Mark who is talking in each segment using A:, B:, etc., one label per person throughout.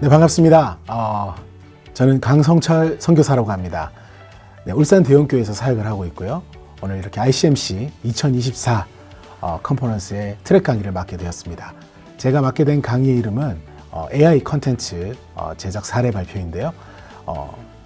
A: 네, 반갑습니다. 저는 강성철 선교사라고 합니다. 네, 울산 대형교회에서 사역을 하고 있고요. 오늘 이렇게 ICMC 2024 컨퍼런스의 트랙 강의를 맡게 되었습니다. 제가 맡게 된 강의의 이름은 AI 컨텐츠 제작 사례 발표인데요.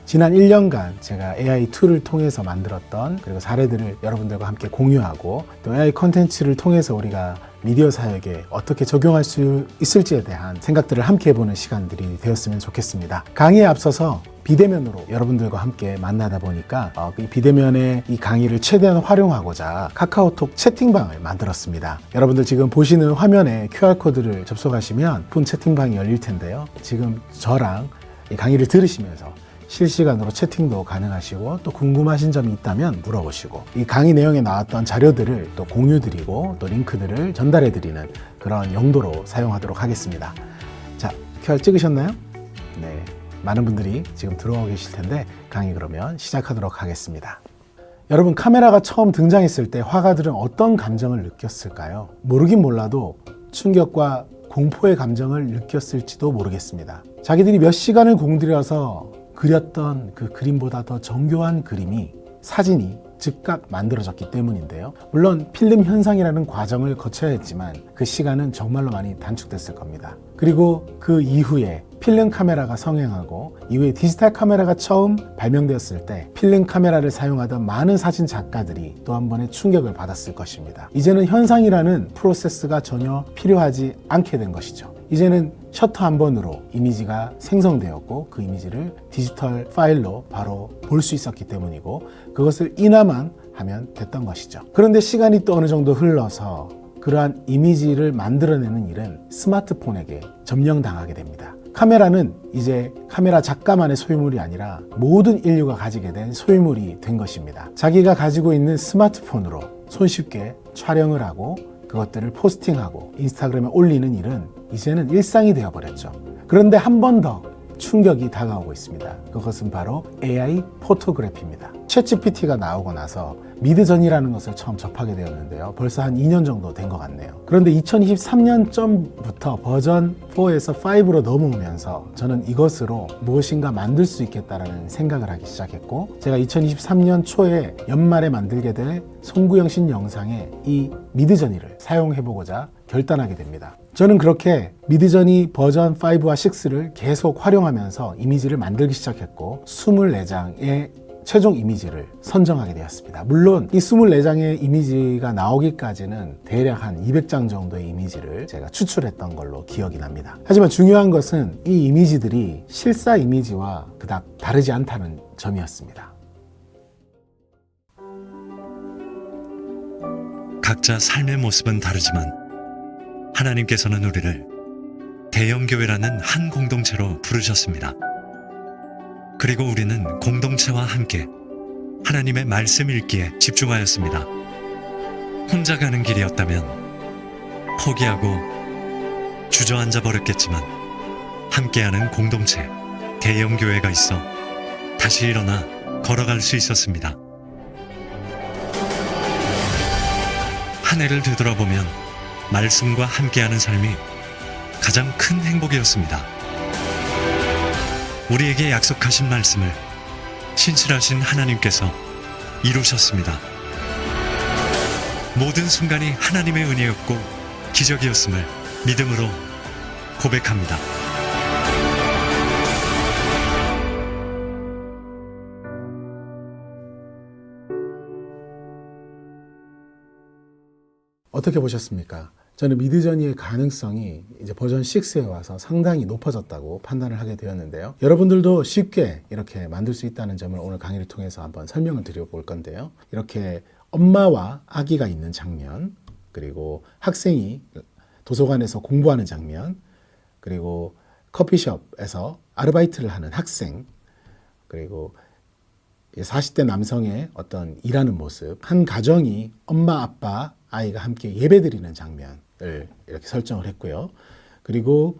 A: 지난 1년간 제가 AI 툴을 통해서 만들었던 그리고 사례들을 여러분들과 함께 공유하고 또 AI 컨텐츠를 통해서 우리가 미디어 사역에 어떻게 적용할 수 있을지에 대한 생각들을 함께 해보는 시간들이 되었으면 좋겠습니다. 강의에 앞서서 비대면으로 여러분들과 함께 만나다 보니까 이 비대면의 이 강의를 최대한 활용하고자 카카오톡 채팅방을 만들었습니다. 여러분들 지금 보시는 화면에 QR코드를 접속하시면 폰 채팅방이 열릴 텐데요. 지금 저랑 이 강의를 들으시면서 실시간으로 채팅도 가능하시고 또 궁금하신 점이 있다면 물어보시고 이 강의 내용에 나왔던 자료들을 또 공유드리고 또 링크들을 전달해드리는 그런 용도로 사용하도록 하겠습니다. 자, QR 찍으셨나요? 네, 많은 분들이 지금 들어오고 계실 텐데 강의 그러면 시작하도록 하겠습니다. 여러분, 카메라가 처음 등장했을 때 화가들은 어떤 감정을 느꼈을까요? 모르긴 몰라도 충격과 공포의 감정을 느꼈을지도 모르겠습니다. 자기들이 몇 시간을 공들여서 그렸던 그 그림보다 더 정교한 그림이 사진이 즉각 만들어졌기 때문인데요. 물론 필름 현상이라는 과정을 거쳐야 했지만 그 시간은 정말로 많이 단축됐을 겁니다. 그리고 그 이후에 필름 카메라가 성행하고 이후에 디지털 카메라가 처음 발명되었을 때 필름 카메라를 사용하던 많은 사진 작가들이 또 한 번의 충격을 받았을 것입니다. 이제는 현상이라는 프로세스가 전혀 필요하지 않게 된 것이죠. 이제는 셔터 한 번으로 이미지가 생성되었고 그 이미지를 디지털 파일로 바로 볼 수 있었기 때문이고 그것을 인화만 하면 됐던 것이죠. 그런데 시간이 또 어느 정도 흘러서 그러한 이미지를 만들어내는 일은 스마트폰에게 점령당하게 됩니다. 카메라는 이제 카메라 작가만의 소유물이 아니라 모든 인류가 가지게 된 소유물이 된 것입니다. 자기가 가지고 있는 스마트폰으로 손쉽게 촬영을 하고 그것들을 포스팅하고 인스타그램에 올리는 일은 이제는 일상이 되어버렸죠. 그런데 한 번 더 충격이 다가오고 있습니다. 그것은 바로 AI 포토그래피입니다. 챗GPT가 나오고 나서 미드전이라는 것을 처음 접하게 되었는데요. 벌써 한 2년 정도 된 것 같네요. 그런데 2023년쯤부터 버전 4에서 5로 넘어오면서 저는 이것으로 무엇인가 만들 수 있겠다라는 생각을 하기 시작했고 제가 2023년 초에 연말에 만들게 될 송구영신 영상에 이 미드저니를 사용해보고자 결단하게 됩니다. 저는 그렇게 미드저니 버전 5와 6를 계속 활용하면서 이미지를 만들기 시작했고 24장의 최종 이미지를 선정하게 되었습니다. 물론 이 24장의 이미지가 나오기까지는 대략 한 200장 정도의 이미지를 제가 추출했던 걸로 기억이 납니다. 하지만 중요한 것은 이 이미지들이 실사 이미지와 그닥 다르지 않다는 점이었습니다.
B: 각자 삶의 모습은 다르지만 하나님께서는 우리를 대형교회라는 한 공동체로 부르셨습니다. 그리고 우리는 공동체와 함께 하나님의 말씀 읽기에 집중하였습니다. 혼자 가는 길이었다면 포기하고 주저앉아 버렸겠지만 함께하는 공동체, 대형교회가 있어 다시 일어나 걸어갈 수 있었습니다. 한 해를 되돌아보면 말씀과 함께하는 삶이 가장 큰 행복이었습니다. 우리에게 약속하신 말씀을 신실하신 하나님께서 이루셨습니다. 모든 순간이 하나님의 은혜였고 기적이었음을 믿음으로 고백합니다.
A: 어떻게 보셨습니까? 저는 미드저니의 가능성이 이제 버전 6에 와서 상당히 높아졌다고 판단을 하게 되었는데요. 여러분들도 쉽게 이렇게 만들 수 있다는 점을 오늘 강의를 통해서 한번 설명을 드려볼 건데요. 이렇게 엄마와 아기가 있는 장면, 그리고 학생이 도서관에서 공부하는 장면, 그리고 커피숍에서 아르바이트를 하는 학생, 그리고 40대 남성의 어떤 일하는 모습, 한 가정이 엄마, 아빠, 아이가 함께 예배드리는 장면을 이렇게 설정을 했고요. 그리고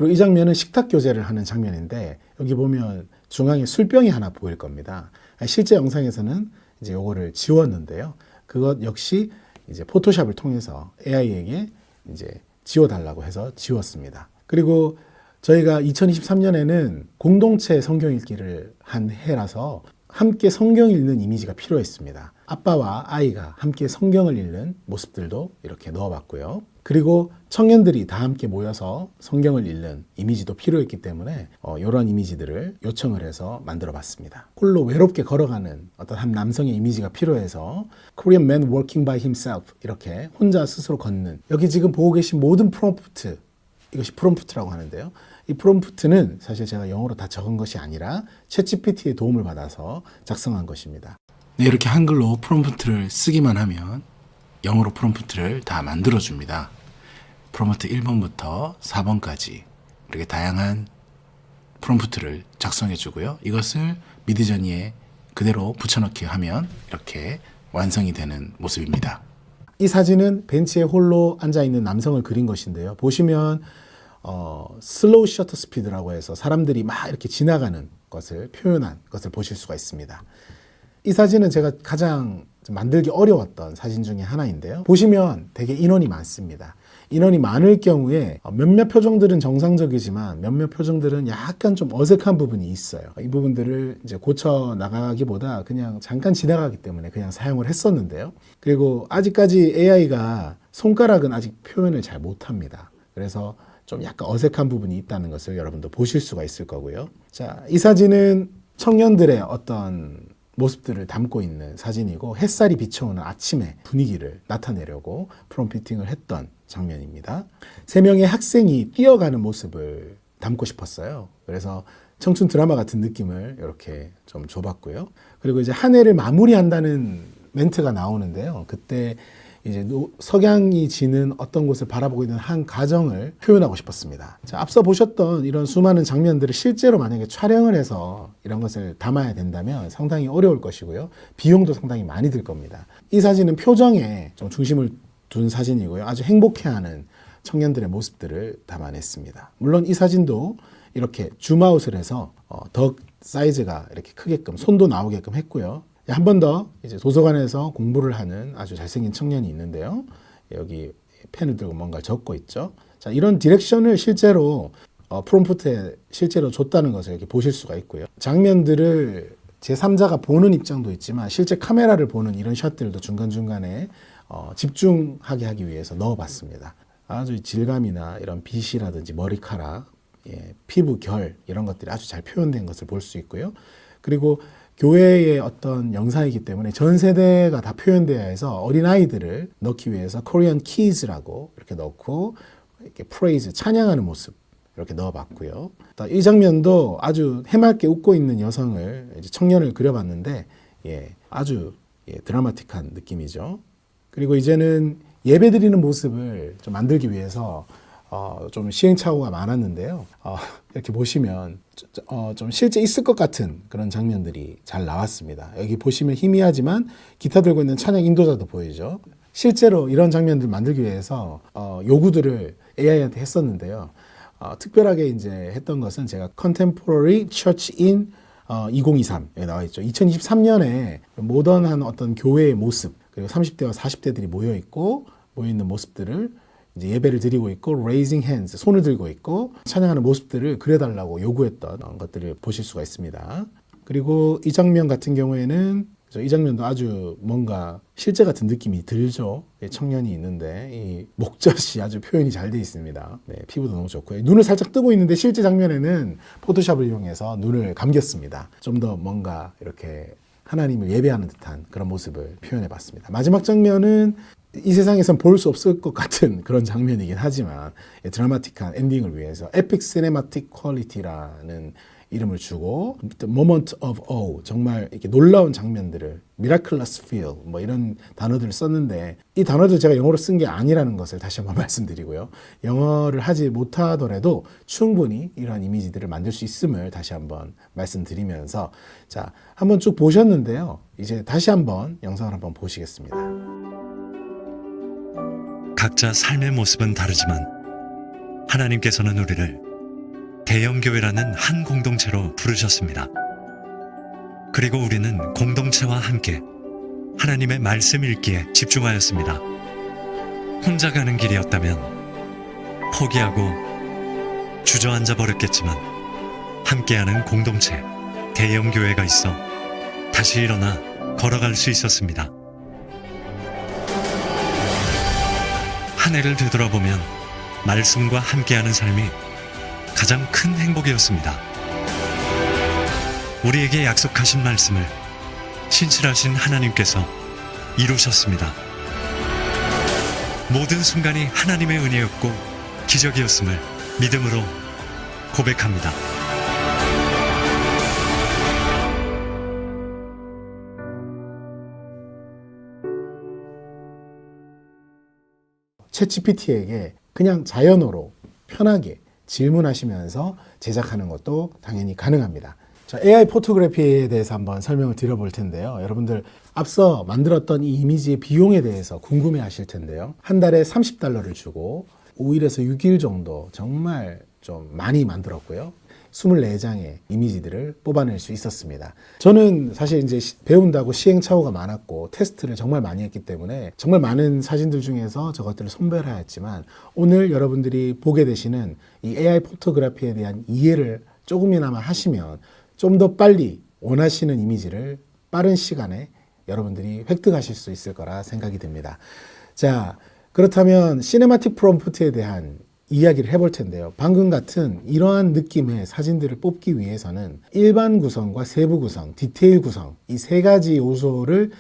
A: 이 장면은 식탁 교제를 하는 장면인데 여기 보면 중앙에 술병이 하나 보일 겁니다. 실제 영상에서는 이제 요거를 지웠는데요. 그것 역시 이제 포토샵을 통해서 AI에게 이제 지워달라고 해서 지웠습니다. 그리고 저희가 2023년에는 공동체 성경 읽기를 한 해라서 함께 성경 읽는 이미지가 필요했습니다. 아빠와 아이가 함께 성경을 읽는 모습들도 이렇게 넣어봤고요. 그리고 청년들이 다 함께 모여서 성경을 읽는 이미지도 필요했기 때문에 이런 이미지들을 요청을 해서 만들어 봤습니다. 홀로 외롭게 걸어가는 어떤 한 남성의 이미지가 필요해서 Korean man walking by himself 이렇게 혼자 스스로 걷는, 여기 지금 보고 계신 모든 프롬프트, 이것이 프롬프트라고 하는데요. 이 프롬프트는 사실 제가 영어로 다 적은 것이 아니라 챗GPT의 도움을 받아서 작성한 것입니다. 네, 이렇게 한글로 프롬프트를 쓰기만 하면 영어로 프롬프트를 다 만들어줍니다. 프롬프트 1번부터 4번까지 이렇게 다양한 프롬프트를 작성해주고요. 이것을 미드저니에 그대로 붙여넣기 하면 이렇게 완성이 되는 모습입니다. 이 사진은 벤치에 홀로 앉아있는 남성을 그린 것인데요. 보시면 슬로우 셔터 스피드라고 해서 사람들이 막 이렇게 지나가는 것을 표현한 것을 보실 수가 있습니다. 이 사진은 제가 가장 만들기 어려웠던 사진 중에 하나인데요. 보시면 되게 인원이 많습니다. 인원이 많을 경우에 몇몇 표정들은 정상적이지만 몇몇 표정들은 약간 좀 어색한 부분이 있어요. 이 부분들을 이제 고쳐 나가기보다 그냥 잠깐 지나가기 때문에 그냥 사용을 했었는데요. 그리고 아직까지 AI가 손가락은 아직 표현을 잘 못합니다. 그래서 좀 약간 어색한 부분이 있다는 것을 여러분도 보실 수가 있을 거고요. 자, 이 사진은 청년들의 어떤 모습들을 담고 있는 사진이고 햇살이 비춰오는 아침의 분위기를 나타내려고 프롬프팅을 했던 장면입니다. 3명의 학생이 뛰어가는 모습을 담고 싶었어요. 그래서 청춘 드라마 같은 느낌을 이렇게 좀 줘봤고요. 그리고 이제 한 해를 마무리한다는 멘트가 나오는데요. 그때 이제 석양이 지는 어떤 곳을 바라보고 있는 한 가정을 표현하고 싶었습니다. 자, 앞서 보셨던 이런 수많은 장면들을 실제로 만약에 촬영을 해서 이런 것을 담아야 된다면 상당히 어려울 것이고요. 비용도 상당히 많이 들 겁니다. 이 사진은 표정에 좀 중심을 둔 사진이고요. 아주 행복해하는 청년들의 모습들을 담아냈습니다. 물론 이 사진도 이렇게 줌아웃을 해서 더 사이즈가 이렇게 크게끔 손도 나오게끔 했고요. 한 번 더 이제 도서관에서 공부를 하는 아주 잘생긴 청년이 있는데요. 여기 펜을 들고 뭔가 적고 있죠. 자, 이런 디렉션을 실제로 프롬프트에 실제로 줬다는 것을 이렇게 보실 수가 있고요. 장면들을 제3자가 보는 입장도 있지만 실제 카메라를 보는 이런 샷들도 중간중간에 집중하게 하기 위해서 넣어봤습니다. 아주 질감이나 이런 빛이라든지 머리카락, 피부 결 이런 것들이 아주 잘 표현된 것을 볼 수 있고요. 그리고 교회의 어떤 영상이기 때문에 전 세대가 다 표현되어야 해서 어린아이들을 넣기 위해서 Korean Kids라고 이렇게 넣고 이렇게 praise, 찬양하는 모습 이렇게 넣어봤고요. 이 장면도 아주 해맑게 웃고 있는 여성을, 이제 청년을 그려봤는데 아주 드라마틱한 느낌이죠. 그리고 이제는 예배 드리는 모습을 좀 만들기 위해서 좀 시행착오가 많았는데요. 이렇게 보시면 좀 실제 있을 것 같은 그런 장면들이 잘 나왔습니다. 여기 보시면 희미하지만 기타 들고 있는 찬양 인도자도 보이죠. 실제로 이런 장면들 만들기 위해서 요구들을 AI한테 했었는데요. 특별하게 이제 했던 것은 제가 Contemporary Church in 2023에 나와 있죠. 2023년에 모던한 어떤 교회의 모습, 그리고 30대와 40대들이 모여 있는 모습들을 이제 예배를 드리고 있고 raising hands, 손을 들고 있고 찬양하는 모습들을 그려달라고 요구했던 것들을 보실 수가 있습니다. 그리고 이 장면 같은 경우에는 이 장면도 아주 뭔가 실제 같은 느낌이 들죠. 청년이 있는데 이 목젖이 아주 표현이 잘 되어 있습니다. 네, 피부도 너무 좋고요. 눈을 살짝 뜨고 있는데 실제 장면에는 포토샵을 이용해서 눈을 감겼습니다. 좀 더 뭔가 이렇게 하나님을 예배하는 듯한 그런 모습을 표현해 봤습니다. 마지막 장면은 이 세상에선 볼 수 없을 것 같은 그런 장면이긴 하지만 드라마틱한 엔딩을 위해서 에픽 시네마틱 퀄리티라는 이름을 주고 The moment of awe, 정말 이렇게 놀라운 장면들을 miraculous feel 뭐 이런 단어들을 썼는데 이 단어도 제가 영어로 쓴 게 아니라는 것을 다시 한번 말씀드리고요. 영어를 하지 못하더라도 충분히 이러한 이미지들을 만들 수 있음을 다시 한번 말씀드리면서 자, 한번 쭉 보셨는데요. 이제 다시 한번 영상을 한번 보시겠습니다.
B: 각자 삶의 모습은 다르지만 하나님께서는 우리를 대형교회라는 한 공동체로 부르셨습니다. 그리고 우리는 공동체와 함께 하나님의 말씀 읽기에 집중하였습니다. 혼자 가는 길이었다면 포기하고 주저앉아 버렸겠지만 함께하는 공동체, 대형 교회가 있어 다시 일어나 걸어갈 수 있었습니다. 한 해를 되돌아보면 말씀과 함께하는 삶이 가장 큰 행복이었습니다. 우리에게 약속하신 말씀을 신실하신 하나님께서 이루셨습니다. 모든 순간이 하나님의 은혜였고 기적이었음을 믿음으로 고백합니다.
A: 챗GPT에게 그냥 자연어로 편하게 질문하시면서 제작하는 것도 당연히 가능합니다. 자, AI 포토그래피에 대해서 한번 설명을 드려볼 텐데요. 여러분들 앞서 만들었던 이 이미지의 비용에 대해서 궁금해 하실 텐데요. 한 달에 $30를 주고 5일에서 6일 정도 정말 좀 많이 만들었고요. 24장의 이미지들을 뽑아낼 수 있었습니다. 저는 사실 이제 배운다고 시행착오가 많았고 테스트를 정말 많이 했기 때문에 정말 많은 사진들 중에서 저것들을 선별하였지만 오늘 여러분들이 보게 되시는 이 AI 포토그래피에 대한 이해를 조금이나마 하시면 좀 더 빨리 원하시는 이미지를 빠른 시간에 여러분들이 획득하실 수 있을 거라 생각이 듭니다. 자, 그렇다면 시네마틱 프롬프트에 대한 이야기를 해볼 텐데요. 방금 같은 이러한 느낌의 사진들을 뽑기 위해서는 일반 구성과 세부 구성, 디테일 구성 이 세 가지 요소를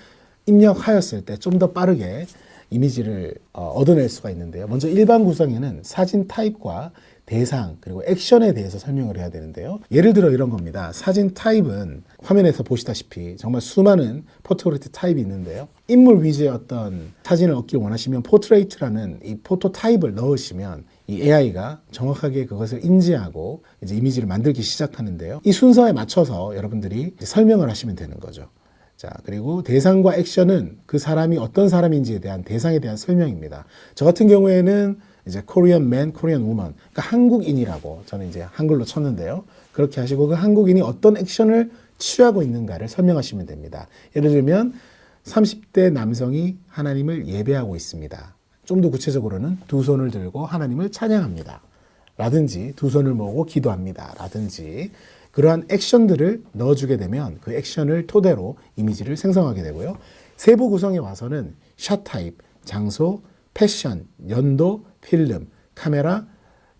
A: 입력하였을 때 좀 더 빠르게 이미지를 얻어낼 수가 있는데요. 먼저 일반 구성에는 사진 타입과 대상 그리고 액션에 대해서 설명을 해야 되는데요. 예를 들어 이런 겁니다. 사진 타입은 화면에서 보시다시피 정말 수많은 포토그래피 타입이 있는데요. 인물 위주의 어떤 사진을 얻기를 원하시면 포트레이트라는 이 포토 타입을 넣으시면 이 AI가 정확하게 그것을 인지하고 이제 이미지를 만들기 시작하는데요. 이 순서에 맞춰서 여러분들이 설명을 하시면 되는 거죠. 자, 그리고 대상과 액션은 그 사람이 어떤 사람인지에 대한 대상에 대한 설명입니다. 저 같은 경우에는 이제 Korean man, Korean woman, 그러니까 한국인이라고 저는 이제 한글로 쳤는데요. 그렇게 하시고 그 한국인이 어떤 액션을 취하고 있는가를 설명하시면 됩니다. 예를 들면 30대 남성이 하나님을 예배하고 있습니다. 좀 더 구체적으로는 두 손을 들고 하나님을 찬양합니다. 라든지 두 손을 모으고 기도합니다. 라든지 그러한 액션들을 넣어주게 되면 그 액션을 토대로 이미지를 생성하게 되고요. 세부 구성에 와서는 샷 타입, 장소, 패션, 연도, 필름, 카메라,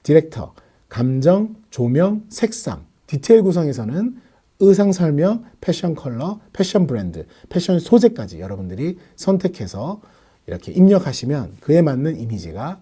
A: 디렉터, 감정, 조명, 색상, 디테일 구성에서는 의상 설명, 패션 컬러, 패션 브랜드, 패션 소재까지 여러분들이 선택해서 이렇게 입력하시면 그에 맞는 이미지가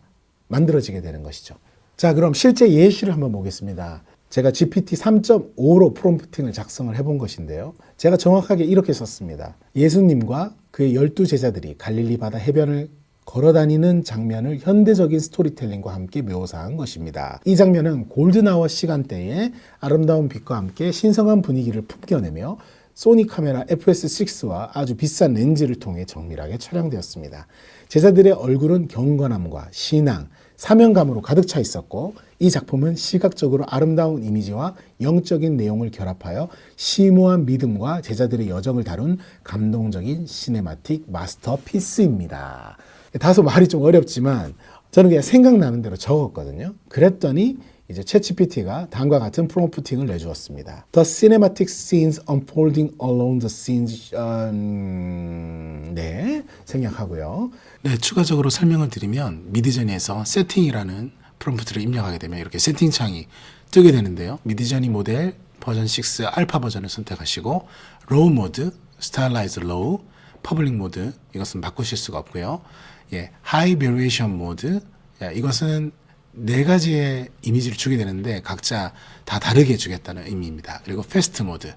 A: 만들어지게 되는 것이죠. 자, 그럼 실제 예시를 한번 보겠습니다. 제가 GPT 3.5로 프롬프팅을 작성을 해본 것인데요. 제가 정확하게 이렇게 썼습니다. 예수님과 그의 12제자들이 갈릴리 바다 해변을 걸어다니는 장면을 현대적인 스토리텔링과 함께 묘사한 것입니다. 이 장면은 골든아워 시간대에 아름다운 빛과 함께 신성한 분위기를 풍겨내며 소니 카메라 FS6와 아주 비싼 렌즈를 통해 정밀하게 촬영되었습니다. 제자들의 얼굴은 경건함과 신앙, 사명감으로 가득 차 있었고 이 작품은 시각적으로 아름다운 이미지와 영적인 내용을 결합하여 심오한 믿음과 제자들의 여정을 다룬 감동적인 시네마틱 마스터피스입니다. 다소 말이 좀 어렵지만 저는 그냥 생각나는 대로 적었거든요. 그랬더니 이제 챗GPT가 다음과 같은 프롬프팅을 내주었습니다. The cinematic scenes unfolding along the scenes. 네, 생략하고요. 네, 추가적으로 설명을 드리면 미드저니에서 세팅이라는 프롬프트를 입력하게 되면 이렇게 세팅 창이 뜨게 되는데요. 미드저니 모델 버전 6 알파 버전을 선택하시고 로우 모드, 스타일라이즈 로우, 퍼블릭 모드 이것은 바꾸실 수가 없고요. 예, 하이 베리에이션 모드 이것은 네 가지의 이미지를 주게 되는데 각자 다 다르게 주겠다는 의미입니다. 그리고 패스트 모드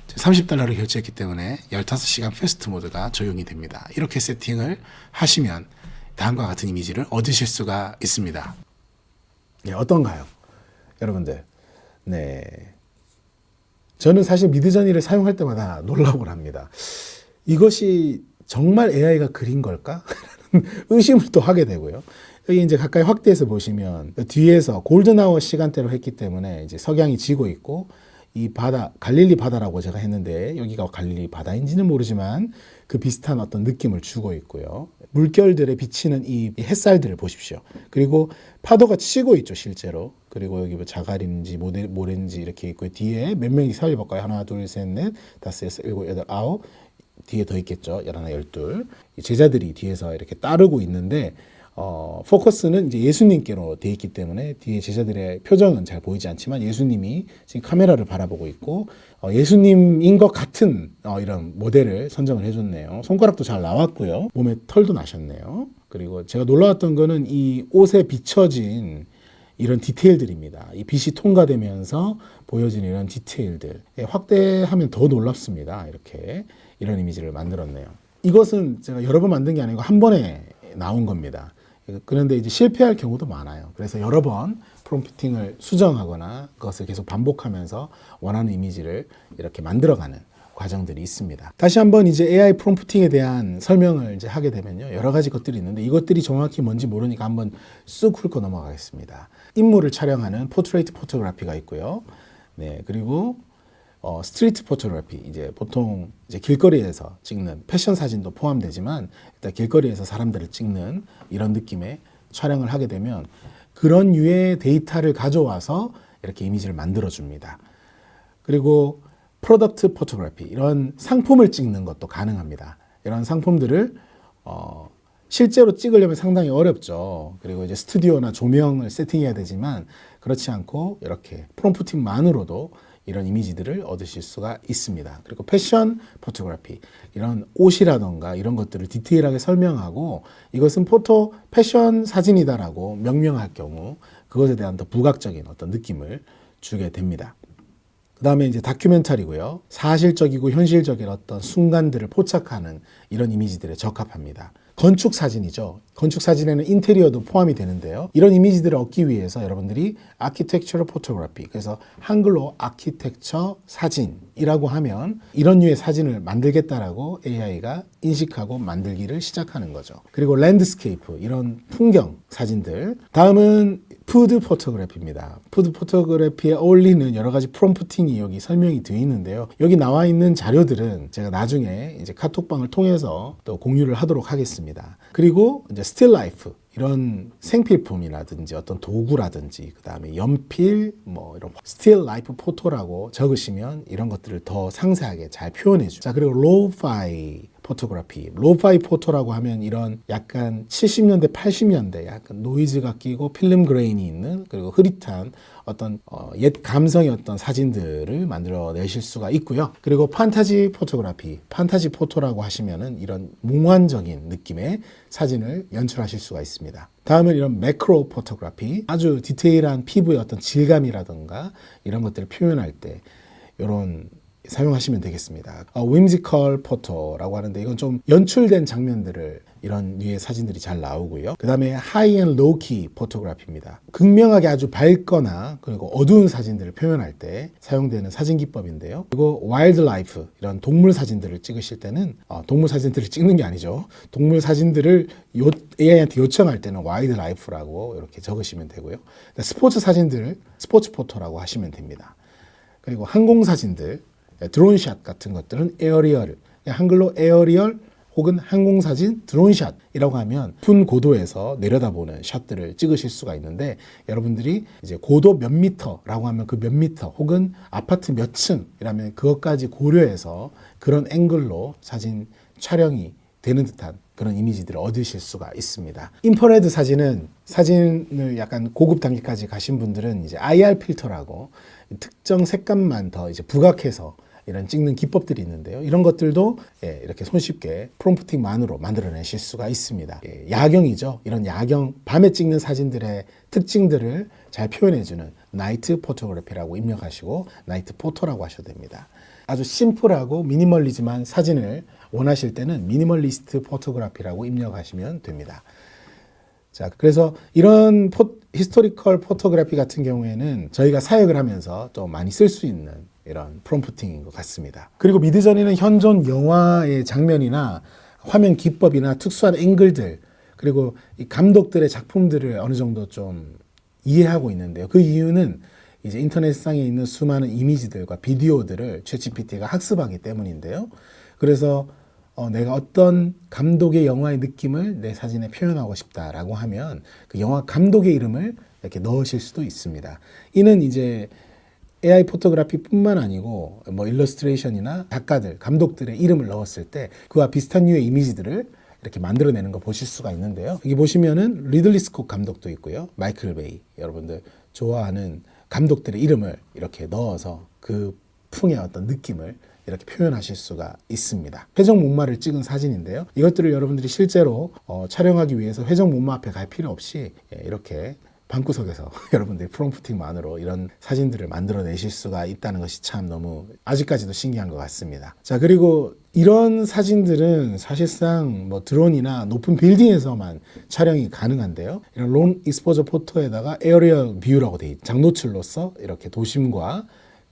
A: 30달러를 결제했기 때문에 15시간 패스트 모드가 적용이 됩니다. 이렇게 세팅을 하시면 다음과 같은 이미지를 얻으실 수가 있습니다. 네, 어떤가요? 여러분들. 네. 저는 사실 미드저니를 사용할 때마다 놀라곤 합니다. 이것이 정말 AI가 그린 걸까? 의심을 또 하게 되고요. 여기 이제 가까이 확대해서 보시면 뒤에서 골든아워 시간대로 했기 때문에 이제 석양이 지고 있고 이 바다, 갈릴리 바다라고 제가 했는데 여기가 갈릴리 바다인지는 모르지만 그 비슷한 어떤 느낌을 주고 있고요. 물결들에 비치는 이 햇살들을 보십시오. 그리고 파도가 치고 있죠, 실제로. 그리고 여기 뭐 자갈인지 모래인지 이렇게 있고 뒤에 몇 명이 살려볼까요? 하나, 둘, 셋, 넷, 다섯, 여섯, 일곱, 여덟, 아홉. 뒤에 더 있겠죠. 11, 12. 제자들이 뒤에서 이렇게 따르고 있는데 포커스는 이제 예수님께로 돼 있기 때문에 뒤에 제자들의 표정은 잘 보이지 않지만 예수님이 지금 카메라를 바라보고 있고 예수님인 것 같은 이런 모델을 선정을 해줬네요. 손가락도 잘 나왔고요. 몸에 털도 나셨네요. 그리고 제가 놀라웠던 거는 이 옷에 비춰진 이런 디테일들입니다. 이 빛이 통과되면서 보여진 이런 디테일들. 확대하면 더 놀랍습니다. 이렇게 이런 이미지를 만들었네요. 이것은 제가 여러 번 만든 게 아니고 한 번에 나온 겁니다. 그런데 이제 실패할 경우도 많아요. 그래서 여러 번 프롬프팅을 수정하거나 그것을 계속 반복하면서 원하는 이미지를 이렇게 만들어가는 과정들이 있습니다. 다시 한번 이제 AI 프롬프팅에 대한 설명을 이제 하게 되면요. 여러 가지 것들이 있는데 이것들이 정확히 뭔지 모르니까 한번 쑥 훑고 넘어가겠습니다. 인물을 촬영하는 포트레이트 포토그래피가 있고요. 네, 그리고 스트리트 포토그래피, 이제 보통 이제 길거리에서 찍는 패션 사진도 포함되지만 일단 길거리에서 사람들을 찍는 이런 느낌의 촬영을 하게 되면 그런 유의 데이터를 가져와서 이렇게 이미지를 만들어 줍니다. 그리고 프로덕트 포토그래피, 이런 상품을 찍는 것도 가능합니다. 이런 상품들을 실제로 찍으려면 상당히 어렵죠. 그리고 이제 스튜디오나 조명을 세팅해야 되지만 그렇지 않고 이렇게 프롬프팅만으로도 이런 이미지들을 얻으실 수가 있습니다. 그리고 패션 포토그래피, 이런 옷이라던가 이런 것들을 디테일하게 설명하고 이것은 패션 사진이다라고 명명할 경우 그것에 대한 더 부각적인 어떤 느낌을 주게 됩니다. 그 다음에 이제 다큐멘터리고요. 사실적이고 현실적인 어떤 순간들을 포착하는 이런 이미지들에 적합합니다. 건축 사진이죠. 건축 사진에는 인테리어도 포함이 되는데요. 이런 이미지들을 얻기 위해서 여러분들이 아키텍처럴 포토그래피, 그래서 한글로 아키텍처 사진이라고 하면 이런 류의 사진을 만들겠다라고 AI가 인식하고 만들기를 시작하는 거죠. 그리고 랜드스케이프, 이런 풍경 사진들. 다음은 푸드 포토그래피입니다. 푸드 포토그래피에 어울리는 여러 가지 프롬프팅이 여기 설명이 되어 있는데요. 여기 나와 있는 자료들은 제가 나중에 이제 카톡방을 통해서 또 공유를 하도록 하겠습니다. 그리고 이제 스틸 라이프, 이런 생필품이라든지 어떤 도구라든지 그 다음에 연필 뭐 이런 스틸 라이프 포토라고 적으시면 이런 것들을 더 상세하게 잘 표현해 줘. 자, 그리고 로우파이 포토그래피, 로우파이 포토라고 하면 이런 약간 70년대 80년대 약간 노이즈가 끼고 필름 그레인이 있는 그리고 흐릿한 어떤 옛 감성의 어떤 사진들을 만들어내실 수가 있고요. 그리고 판타지 포토그래피, 판타지 포토라고 하시면은 이런 몽환적인 느낌의 사진을 연출하실 수가 있습니다. 다음은 이런 매크로 포토그래피, 아주 디테일한 피부의 어떤 질감이라든가 이런 것들을 표현할 때 이런 사용하시면 되겠습니다. whimsical 포토라고 하는데 이건 좀 연출된 장면들을 이런 류의 사진들이 잘 나오고요. 그 다음에 high and low key 포토그래피입니다. 극명하게 아주 밝거나 그리고 어두운 사진들을 표현할 때 사용되는 사진 기법인데요. 그리고 wildlife, 이런 동물 사진들을 찍으실 때는 동물 사진들을 찍는 게 아니죠. 동물 사진들을 AI한테 요청할 때는 wildlife라고 이렇게 적으시면 되고요. 스포츠 사진들, 스포츠 포토라고 하시면 됩니다. 그리고 항공 사진들, 드론샷 같은 것들은 에어리얼, 한글로 에어리얼 혹은 항공사진 드론샷이라고 하면 높은 고도에서 내려다보는 샷들을 찍으실 수가 있는데 여러분들이 이제 고도 몇 미터라고 하면 그 몇 미터 혹은 아파트 몇 층이라면 그것까지 고려해서 그런 앵글로 사진 촬영이 되는 듯한 그런 이미지들을 얻으실 수가 있습니다. 인프라레드 사진은 사진을 약간 고급 단계까지 가신 분들은 이제 IR 필터라고 특정 색감만 더 이제 부각해서 이런 찍는 기법들이 있는데요. 이런 것들도 이렇게 손쉽게 프롬프팅만으로 만들어내실 수가 있습니다. 야경이죠. 이런 야경, 밤에 찍는 사진들의 특징들을 잘 표현해주는 나이트 포토그래피라고 입력하시고 나이트 포토라고 하셔도 됩니다. 아주 심플하고 미니멀리즘한 사진을 원하실 때는 미니멀리스트 포토그래피라고 입력하시면 됩니다. 자, 그래서 이런 히스토리컬 포토그래피 같은 경우에는 저희가 사역을 하면서 좀 많이 쓸 수 있는 이런 프롬프팅인 것 같습니다. 그리고 미드저니는 현존 영화의 장면이나 화면 기법이나 특수한 앵글들 그리고 이 감독들의 작품들을 어느 정도 좀 이해하고 있는데요. 그 이유는 이제 인터넷상에 있는 수많은 이미지들과 비디오들을 챗GPT가 학습하기 때문인데요. 그래서 내가 어떤 감독의 영화의 느낌을 내 사진에 표현하고 싶다라고 하면 그 영화 감독의 이름을 이렇게 넣으실 수도 있습니다. 이는 이제 AI 포토그래피뿐만 아니고 뭐 일러스트레이션이나 작가들, 감독들의 이름을 넣었을 때 그와 비슷한 류의 이미지들을 이렇게 만들어내는 거 보실 수가 있는데요. 여기 보시면은 리들리 스콧 감독도 있고요. 마이클 베이, 여러분들 좋아하는 감독들의 이름을 이렇게 넣어서 그 풍의 어떤 느낌을 이렇게 표현하실 수가 있습니다. 회전 목마를 찍은 사진인데요. 이것들을 여러분들이 실제로 촬영하기 위해서 회전 목마 앞에 갈 필요 없이 이렇게 방구석에서 여러분들이 프롬프팅만으로 이런 사진들을 만들어내실 수가 있다는 것이 참 너무 아직까지도 신기한 것 같습니다. 자, 그리고 이런 사진들은 사실상 뭐 드론이나 높은 빌딩에서만 촬영이 가능한데요. 이런 롱 익스포저 포토에다가 에어리얼 뷰라고 돼 있죠. 장노출로서 이렇게 도심과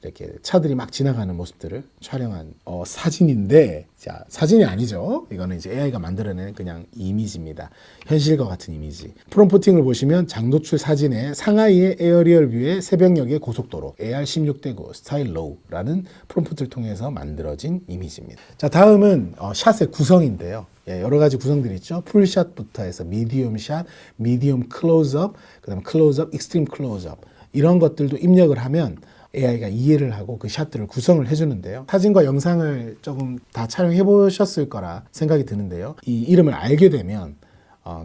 A: 이렇게 차들이 막 지나가는 모습들을 촬영한 사진인데, 자, 사진이 아니죠. 이거는 이제 AI가 만들어낸 그냥 이미지입니다. 현실과 같은 이미지. 프롬프팅을 보시면 장노출 사진에 상하이의 에어리얼 뷰의 새벽녘의 고속도로 AR16-9 스타일 로우라는 프롬프트를 통해서 만들어진 이미지입니다. 자, 다음은 샷의 구성인데요. 여러 가지 구성들이 있죠. 풀샷부터 해서 미디엄 샷, 미디엄 클로즈업, 그다음 클로즈업, 익스트림 클로즈업 이런 것들도 입력을 하면 AI가 이해를 하고 그 샷들을 구성을 해주는데요. 사진과 영상을 조금 다 촬영해 보셨을 거라 생각이 드는데요. 이 이름을 알게 되면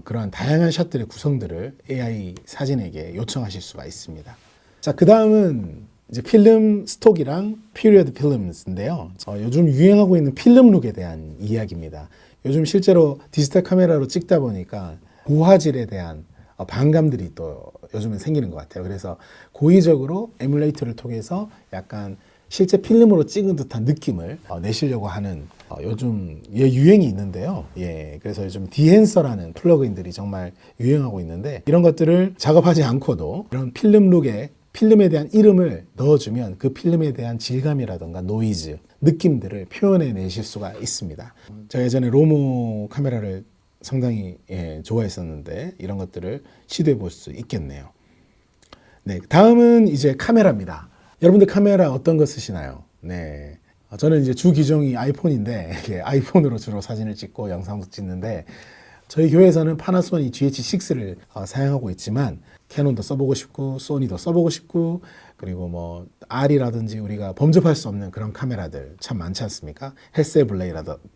A: 그러한 다양한 샷들의 구성들을 AI 사진에게 요청하실 수가 있습니다. 자, 그 다음은 이제 필름 스톡이랑 피리어드 필름인데요. 요즘 유행하고 있는 필름룩에 대한 이야기입니다. 요즘 실제로 디지털 카메라로 찍다 보니까 고화질에 대한 반감들이 또 요즘은 생기는 것 같아요. 그래서 고의적으로 에뮬레이터를 통해서 약간 실제 필름으로 찍은 듯한 느낌을 내시려고 하는 요즘 유행이 있는데요. 그래서 요즘 디엔서라는 플러그인들이 정말 유행하고 있는데 이런 것들을 작업하지 않고도 이런 필름룩에 필름에 대한 이름을 넣어주면 그 필름에 대한 질감이라던가 노이즈, 느낌들을 표현해 내실 수가 있습니다. 제가 예전에 로모 카메라를 상당히 좋아했었는데 이런 것들을 시도해 볼 수 있겠네요. 네, 다음은 이제 카메라입니다. 여러분들 카메라 어떤 거 쓰시나요? 네, 저는 이제 주 기종이 아이폰인데 아이폰으로 주로 사진을 찍고 영상도 찍는데 저희 교회에서는 파나소닉 GH6를 사용하고 있지만 캐논도 써보고 싶고 소니도 써보고 싶고 그리고 뭐 R이라든지 우리가 범접할 수 없는 그런 카메라들 참 많지 않습니까? 헬세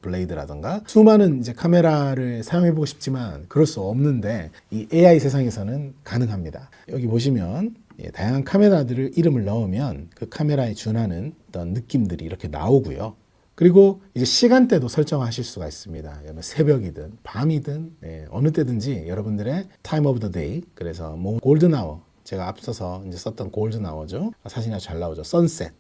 A: 블레이드라든가 수많은 이제 카메라를 사용해보고 싶지만 그럴 수 없는데 이 AI 세상에서는 가능합니다. 여기 보시면 다양한 카메라들을 이름을 넣으면 그 카메라에 준하는 어떤 느낌들이 이렇게 나오고요. 그리고 이제 시간대도 설정하실 수가 있습니다. 새벽이든 밤이든 어느 때든지 여러분들의 time of the day, 그래서 뭐 골든 아워, 제가 앞서서 이제 썼던 골든 아워죠. 사진이 아주 잘 나오죠. 선셋,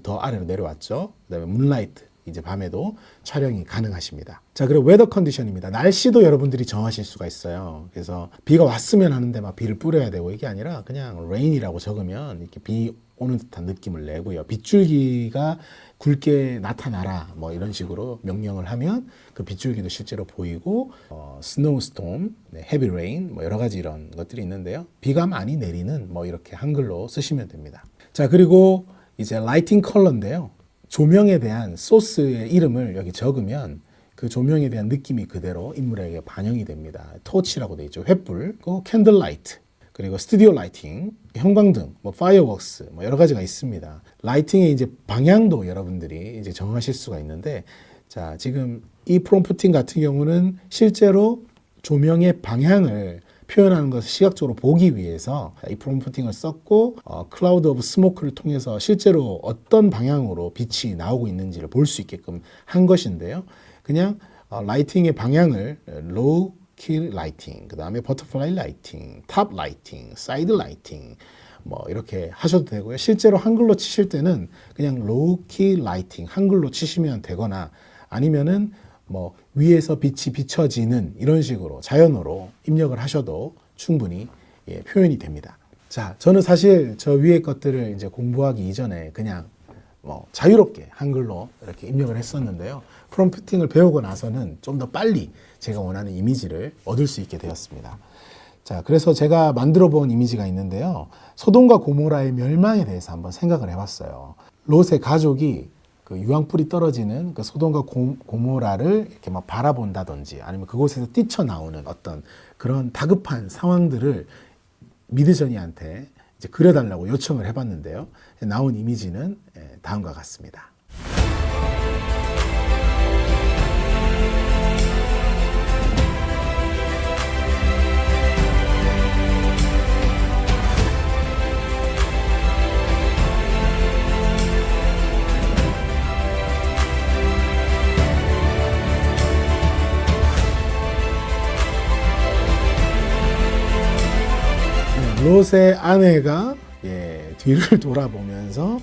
A: 더 아래로 내려왔죠. 그다음에 문라이트, 이제 밤에도 촬영이 가능하십니다. 자, 그리고 웨더 컨디션입니다. 날씨도 여러분들이 정하실 수가 있어요. 그래서 비가 왔으면 하는데 막 비를 뿌려야 되고 이게 아니라 그냥 rain이라고 적으면 이렇게 비 오는 듯한 느낌을 내고요. 빗줄기가 굵게 나타나라 뭐 이런 식으로 명령을 하면 그 빗줄기도 실제로 보이고 스노우스톰, 헤비 레인 뭐 여러 가지 이런 것들이 있는데요. 비가 많이 내리는 뭐 이렇게 한글로 쓰시면 됩니다. 자, 그리고 이제 라이팅 컬러인데요. 조명에 대한 소스의 이름을 여기 적으면 그 조명에 대한 느낌이 그대로 인물에게 반영이 됩니다. 토치라고 되어 있죠. 횃불, 그 캔들 라이트, 그리고 스튜디오 라이팅, 형광등, 뭐 파이어웍스, 뭐 여러 가지가 있습니다. 라이팅의 이제 방향도 여러분들이 이제 정하실 수가 있는데, 자, 지금 이 프롬프팅 같은 경우는 실제로 조명의 방향을 표현하는 것을 시각적으로 보기 위해서 이 프롬프팅을 썼고 클라우드 오브 스모크를 통해서 실제로 어떤 방향으로 빛이 나오고 있는지를 볼 수 있게끔 한 것인데요. 그냥 라이팅의 방향을 로우 키 라이팅, 그 다음에 버터플라이 라이팅, 탑 라이팅, 사이드 라이팅 뭐 이렇게 하셔도 되고요. 실제로 한글로 치실 때는 그냥 로우 키 라이팅 한글로 치시면 되거나 아니면은 뭐 위에서 빛이 비춰지는 이런 식으로 자연어로 입력을 하셔도 충분히 표현이 됩니다. 자, 저는 사실 저 위에 것들을 이제 공부하기 이전에 그냥 뭐 자유롭게 한글로 이렇게 입력을 했었는데요. 프롬프팅을 배우고 나서는 좀 더 빨리 제가 원하는 이미지를 얻을 수 있게 되었습니다. 자, 그래서 제가 만들어 본 이미지가 있는데요. 소돔과 고모라의 멸망에 대해서 한번 생각을 해봤어요. 롯의 가족이 그 유황불이 떨어지는 그 소돔과 고모라를 이렇게 막 바라본다든지 아니면 그곳에서 뛰쳐나오는 어떤 그런 다급한 상황들을 미드저니한테 이제 그려달라고 요청을 해봤는데요. 나온 이미지는 다음과 같습니다. 롯의 아내가 뒤를 돌아보면서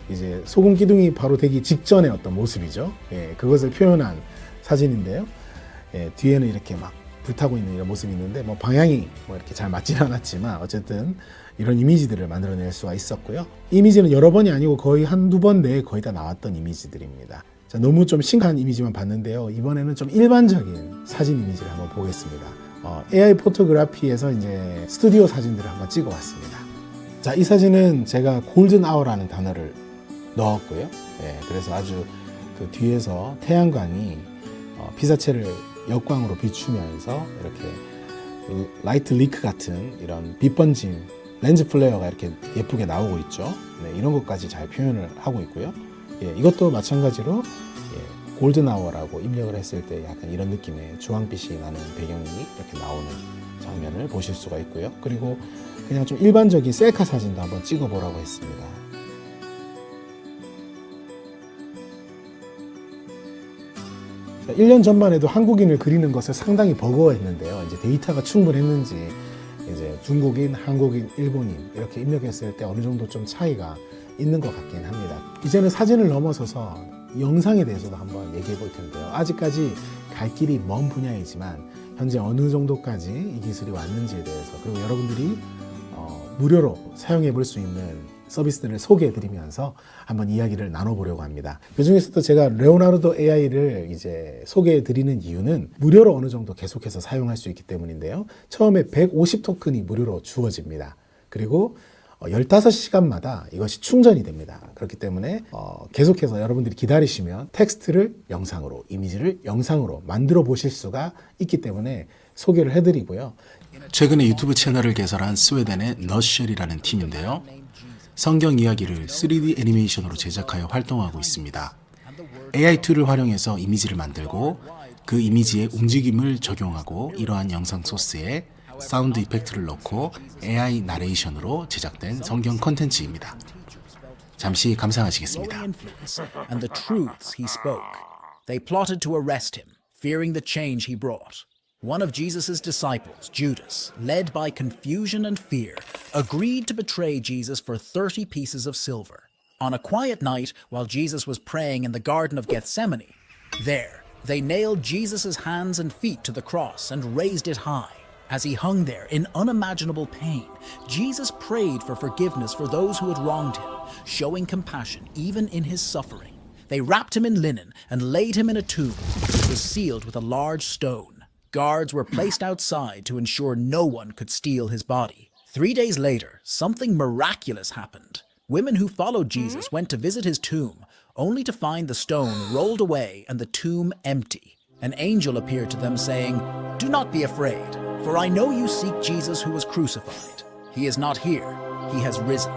A: 이제 소금 기둥이 바로 되기 직전의 어떤 모습이죠. 그것을 표현한 사진인데요. 뒤에는 이렇게 막 불타고 있는 이런 모습이 있는데 뭐 방향이 뭐 이렇게 잘 맞지는 않았지만 어쨌든 이런 이미지들을 만들어낼 수가 있었고요. 이미지는 여러 번이 아니고 거의 한두 번 내에 거의 다 나왔던 이미지들입니다. 자, 너무 좀 심각한 이미지만 봤는데요. 이번에는 좀 일반적인 사진 이미지를 한번 보겠습니다. AI 포토그래피에서 이제 스튜디오 사진들을 한번 찍어봤습니다. 자, 이 사진은 제가 골든 아워라는 단어를 넣었고요. 그래서 아주 그 뒤에서 태양광이 피사체를 역광으로 비추면서 이렇게 라이트 리크 같은 이런 빛 번짐, 렌즈 플레어가 이렇게 예쁘게 나오고 있죠. 이런 것까지 잘 표현을 하고 있고요. 이것도 마찬가지로 골든 아워라고 입력을 했을 때 약간 이런 느낌의 주황빛이 나는 배경이 이렇게 나오는 장면을 보실 수가 있고요. 그리고 그냥 좀 일반적인 셀카 사진도 한번 찍어보라고 했습니다. 자, 1년 전만 해도 한국인을 그리는 것을 상당히 버거워했는데요. 이제 데이터가 충분했는지 이제 중국인, 한국인, 일본인 이렇게 입력했을 때 어느 정도 좀 차이가 있는 것 같긴 합니다. 이제는 사진을 넘어서서 영상에 대해서도 한번 얘기해 볼 텐데요. 아직까지 갈 길이 먼 분야이지만 현재 어느 정도까지 이 기술이 왔는지에 대해서 그리고 여러분들이 무료로 사용해 볼 수 있는 서비스들을 소개해 드리면서 한번 이야기를 나눠보려고 합니다. 그 중에서도 제가 레오나르도 AI를 이제 소개해 드리는 이유는 무료로 어느 정도 계속해서 사용할 수 있기 때문인데요. 처음에 150 토큰이 무료로 주어집니다. 그리고 15시간마다 이것이 충전이 됩니다. 그렇기 때문에 계속해서 여러분들이 기다리시면 텍스트를 영상으로, 이미지를 영상으로 만들어 보실 수가 있기 때문에 소개를 해드리고요. 최근에 유튜브 채널을 개설한 스웨덴의 너쉘이라는 팀인데요. 성경 이야기를 3D 애니메이션으로 제작하여 활동하고 있습니다. AI 툴을 활용해서 이미지를 만들고 그 이미지에 움직임을 적용하고 이러한 영상 소스에 사운드 이펙트를 넣고 AI 나레이션으로 제작된 성경 컨텐츠입니다. 잠시 감상하시겠습니다.
C: And the truths he spoke. They plotted to arrest him, fearing the change he brought. One of Jesus' disciples, Judas, led by confusion and fear, agreed to betray Jesus for 30 pieces of silver. On a quiet night, while Jesus was praying in the Garden of Gethsemane, there, they nailed Jesus' hands and feet to the cross and raised it high. As he hung there in unimaginable pain, Jesus prayed for forgiveness for those who had wronged him, showing compassion even in his suffering. They wrapped him in linen and laid him in a tomb, which was sealed with a large stone. Guards were placed outside to ensure no one could steal his body. 3 days later, something miraculous happened. Women who followed Jesus went to visit his tomb, only to find the stone rolled away and the tomb empty. An angel appeared to them saying, "Do not be afraid, for I know you seek Jesus who was crucified. He is not here, he has risen."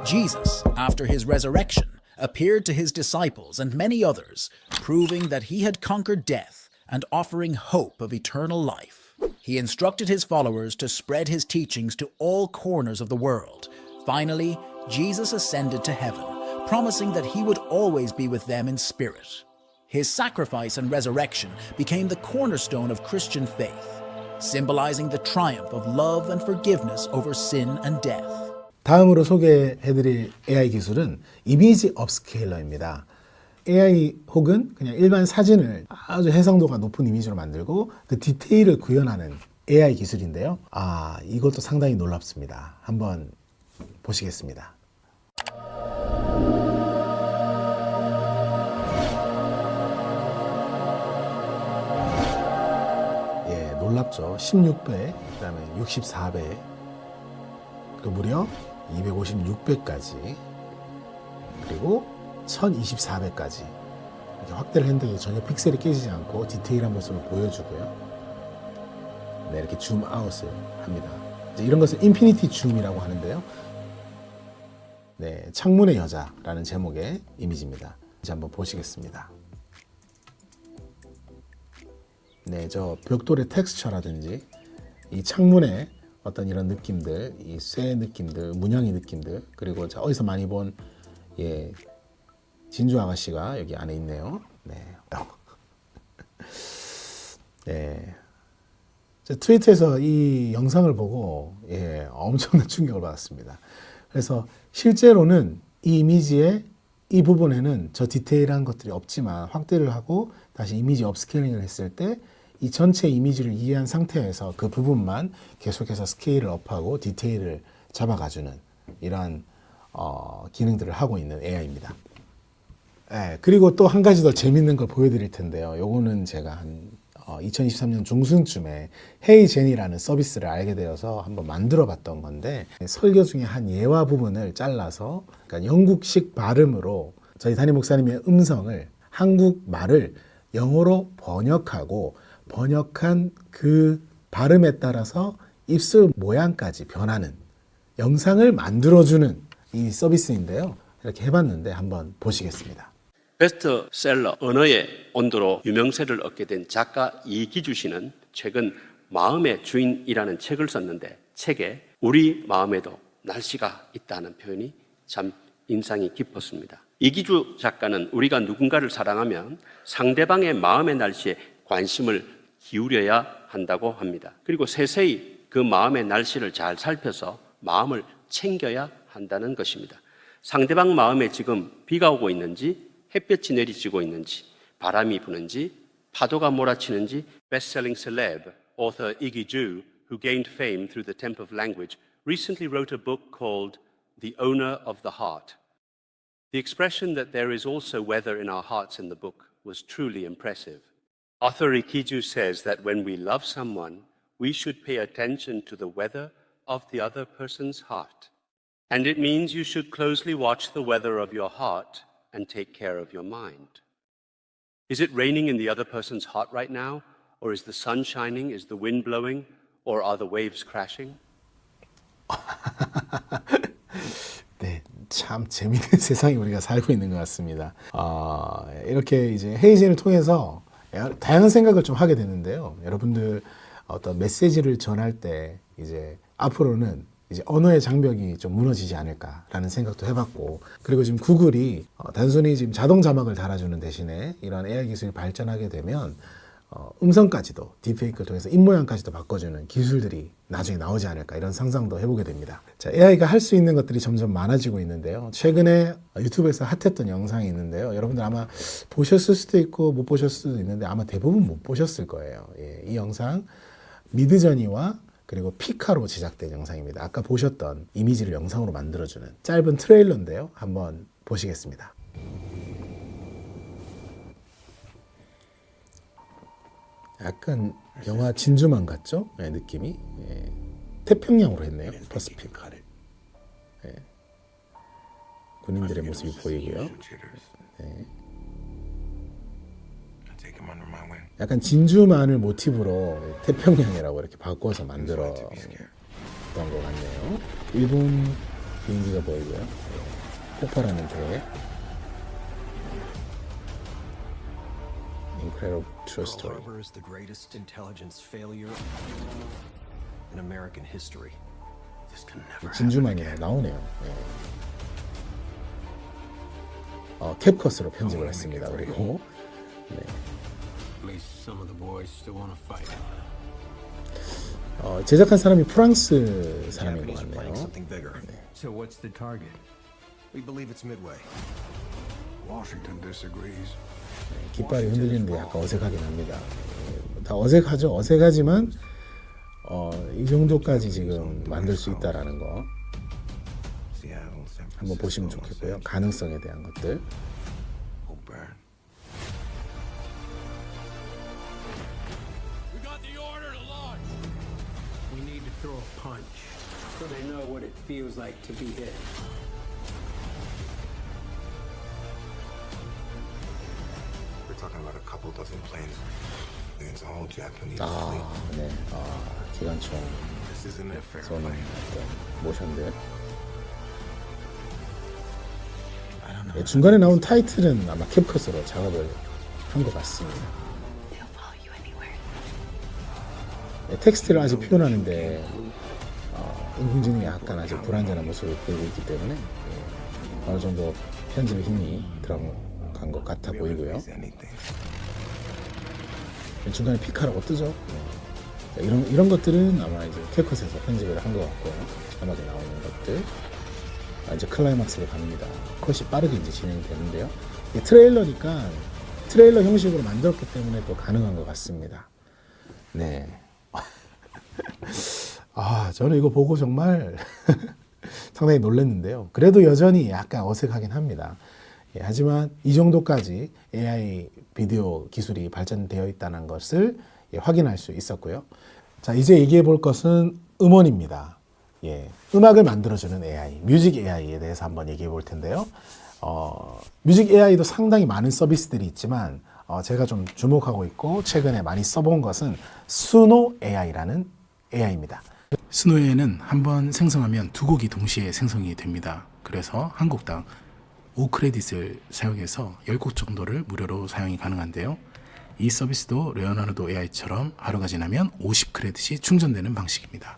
C: Jesus, after his resurrection, appeared to his disciples and many others, proving that he had conquered death and offering hope of eternal life. He instructed his followers to spread his teachings to all corners of the world. Finally, Jesus ascended to heaven, promising that he would always be with them in spirit. His sacrifice and resurrection became the cornerstone of Christian faith, symbolizing the triumph of love and forgiveness over sin and death.
A: 다음으로 소개해드릴 AI 기술은 이미지 업스케일러입니다. AI 혹은 그냥 일반 사진을 아주 해상도가 높은 이미지로 만들고 그 디테일을 구현하는 AI 기술인데요. 이것도 상당히 놀랍습니다. 한번 보시겠습니다. 놀랍죠. 16배, 그 다음에 64배, 그 무려 256배까지, 그리고 1224배까지 이렇게 확대를 했는데 전혀 픽셀이 깨지지 않고 디테일한 모습을 보여주고요. 네, 이렇게 줌 아웃을 합니다. 이제 이런 것을 인피니티 줌이라고 하는데요. 네, 창문의 여자라는 제목의 이미지입니다. 이제 한번 보시겠습니다. 네, 저 벽돌의 텍스처라든지 이 창문의 어떤 이런 느낌들, 이 쇠 느낌들, 문양의 느낌들, 그리고 자, 어디서 많이 본 예, 진주 아가씨가 여기 안에 있네요. 네. 네. 트위터에서 이 영상을 보고 예, 엄청난 충격을 받았습니다. 그래서 실제로는 이 이미지의 이 부분에는 저 디테일한 것들이 없지만 확대를 하고 다시 이미지 업스케일링을 했을 때 이 전체 이미지를 이해한 상태에서 그 부분만 계속해서 스케일을 업하고 디테일을 잡아가주는 이러한 기능들을 하고 있는 AI입니다. 네, 그리고 또 한 가지 더 재밌는 걸 보여드릴 텐데요. 요거는 제가 한 2023년 중순쯤에 헤이젠이라는 서비스를 알게 되어서 한번 만들어 봤던 건데 설교 중에 한 예화 부분을 잘라서 그러니까 영국식 발음으로 저희 담임 목사님의 음성을 한국말을 영어로 번역하고 번역한 그 발음에 따라서 입술 모양까지 변하는 영상을 만들어주는 이 서비스인데요. 이렇게 해봤는데 한번 보시겠습니다.
D: 베스트셀러 언어의 온도로 유명세를 얻게 된 작가 이기주 씨는 최근 마음의 주인이라는 책을 썼는데 책에 우리 마음에도 날씨가 있다는 표현이 참 인상이 깊었습니다. 이기주 작가는 우리가 누군가를 사랑하면 상대방의 마음의 날씨에 관심을 기울여야 한다고 합니다. 그리고 세세히 그 마음의 날씨를 잘 살펴서 마음을 챙겨야 한다는 것입니다. 상대방 마음에 지금 비가 오고 있는지 햇볕이 내리쬐고 있는지 바람이 부는지 파도가 몰아치는지 best-selling celeb author Iggy Ju, who gained fame through the temp of language, recently wrote a book called The Owner of the Heart. The expression that there is also weather in our hearts in the book was truly impressive. Author Iggy Ju says that when we love someone, we should pay attention to the weather of the other person's heart. And it means you should closely watch the weather of your heart and take care of your mind. Is it raining in the other person's heart right now? Or is the sun shining? Is the wind blowing? Or are the waves crashing?
A: 네, 참 재미있는 세상에 우리가 살고 있는 것 같습니다. 이렇게 이제 헤이젠을 통해서 다양한 생각을 좀 하게 되는데요. 여러분들 어떤 메시지를 전할 때 이제 앞으로는 이제 언어의 장벽이 좀 무너지지 않을까라는 생각도 해봤고, 그리고 지금 구글이 단순히 지금 자동 자막을 달아주는 대신에 이런 AI 기술이 발전하게 되면 음성까지도 딥페이크를 통해서 입모양까지도 바꿔주는 기술들이 나중에 나오지 않을까 이런 상상도 해보게 됩니다. 자, AI가 할 수 있는 것들이 점점 많아지고 있는데요. 최근에 유튜브에서 핫했던 영상이 있는데요. 여러분들 아마 보셨을 수도 있고 못 보셨을 수도 있는데 아마 대부분 못 보셨을 거예요. 예, 이 영상 미드저니와 그리고 피카로 제작된 영상입니다. 아까 보셨던 이미지를 영상으로 만들어주는 짧은 트레일러인데요. 한번 보시겠습니다. 약간 영화 진주만 같죠? 네, 느낌이. 예. 태평양으로 했네요. 퍼시픽. 예. 군인들의 모습이 보이고요. 네. 약간 진주만을 모티브로 태평양이라고 이렇게 바꿔서 만들었던 것 같네요. 일본 비행기가 보이고요. 예. 폭발하는 배. Incredible true story.
E: Pearl Harbor is the greatest intelligence failure in American history. This can never
A: 진주만이 나오네요. 네. 캡컷으로 편집을 했습니다. 그리고 네.
F: At least some of the boys still want to fight.
A: 제작한 사람이 프랑스 사람인 것
E: Japanese are
A: 같네요.
E: planning something bigger.
F: So what's the target?
E: We believe it's Midway.
F: Washington disagrees.
A: 깃발이 흔들리는데 약간 어색하긴 합니다. 다 어색하죠. 어색하지만 이 정도까지 지금 만들 수 있다라는 거 한번 보시면 좋겠고요. 가능성에 대한 것들.
F: We need to throw a punch so they know what it feels like to be hit.
G: doesn't play against all Japanese
A: 아,
G: fleet.
A: 네. 기관총
G: This isn't a fair
A: 쏘는
G: fight.
A: 어떤 모션들. 예, 중간에 나온 타이틀은 아마 캡컷으로 작업을 한 것 같습니다. 예, 텍스트를 아직 표현하는데 인공지능이 약간 아직 불완전한 모습을 보이고 있기 때문에 어느 정도 편집의 힘이 들어간 것 같아 보이고요.
G: Anything.
A: 중간에 피카라고 뜨죠. 자, 이런 것들은 아마 이제 캡컷에서 편집을 한 것 같고요. 자막에 나오는 것들. 이제 클라이막스로 갑니다. 컷이 빠르게 이제 진행이 되는데요. 이게 트레일러니까 트레일러 형식으로 만들었기 때문에 또 가능한 것 같습니다. 네. 저는 이거 보고 정말 상당히 놀랐는데요. 그래도 여전히 약간 어색하긴 합니다. 하지만 이 정도까지 AI 비디오 기술이 발전되어 있다는 것을 확인할 수 있었고요. 자, 이제 얘기해 볼 것은 음원입니다. 음악을 만들어주는 AI, 뮤직 AI에 대해서 한번 얘기해 볼 텐데요. 뮤직 AI도 상당히 많은 서비스들이 있지만 제가 좀 주목하고 있고 최근에 많이 써본 것은 수노 AI라는 AI입니다. 수노 AI는 한번 생성하면 두 곡이 동시에 생성이 됩니다. 그래서 한 곡당 5크레딧을 사용해서 10곡 정도를 무료로 사용이 가능한데요. 이 서비스도 레오나르도 AI처럼 하루가 지나면 50크레딧이 충전되는 방식입니다.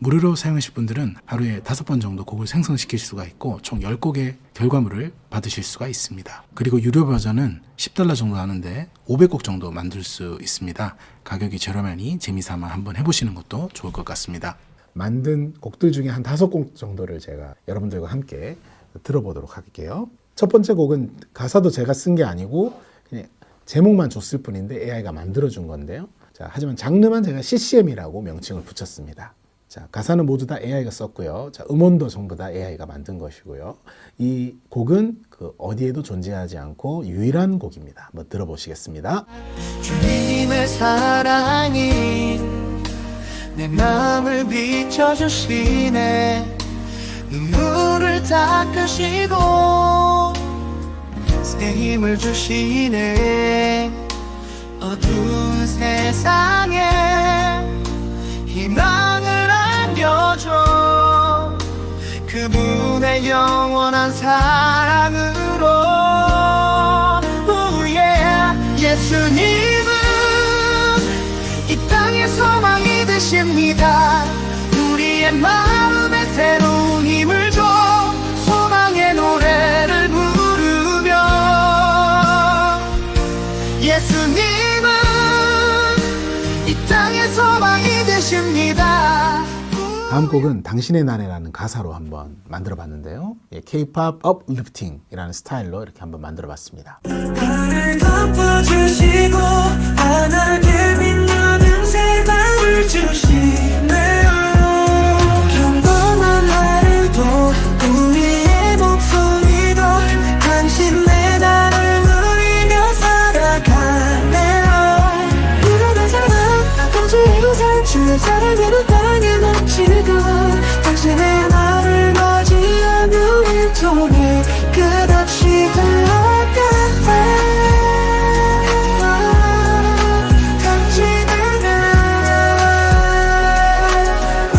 A: 무료로 사용하실 분들은 하루에 5번 정도 곡을 생성시킬 수가 있고 총 10곡의 결과물을 받으실 수가 있습니다. 그리고 유료 버전은 $10 정도 하는데 500곡 정도 만들 수 있습니다. 가격이 저렴하니 재미삼아 한번 해보시는 것도 좋을 것 같습니다. 만든 곡들 중에 한 5곡 정도를 제가 여러분들과 함께 들어보도록 할게요. 첫 번째 곡은 가사도 제가 쓴 게 아니고 그냥 제목만 줬을 뿐인데 AI가 만들어준 건데요. 자, 하지만 장르만 제가 CCM이라고 명칭을 붙였습니다. 자, 가사는 모두 다 AI가 썼고요. 자, 음원도 전부 다 AI가 만든 것이고요. 이 곡은 어디에도 존재하지 않고 유일한 곡입니다. 한번 들어보시겠습니다.
H: 주님의 사랑이 내 마음을 비춰주시네. 눈물을 닦으시고 새 힘을 주시네. 어두운 세상에 희망을 안겨줘. 그분의 영원한 사랑으로. Oh yeah. 예수님은 이 땅의 소망이 되십니다. 우리의 마음에 새로운 힘을 줘. 소망의 노래를 부르며 예수님은 이 땅의 소망이 되십니다.
A: 다음 곡은 당신의 나래라는 가사로 한번 만들어 봤는데요. K-pop uplifting이라는 스타일로 이렇게 한번 만들어 봤습니다.
H: 나를 덮어주시고 하나게 빛나는 새밤을 주시네요. 평범한 하루도 우리의 목소리도 당신의 나를 누리며 살아가네요. 무료한 사랑 당신의 우산 주의 사랑으로 땅에 넘치고 당신의 나를 맞이하는 이 통에 끝없이 흘러가네. 당신의 나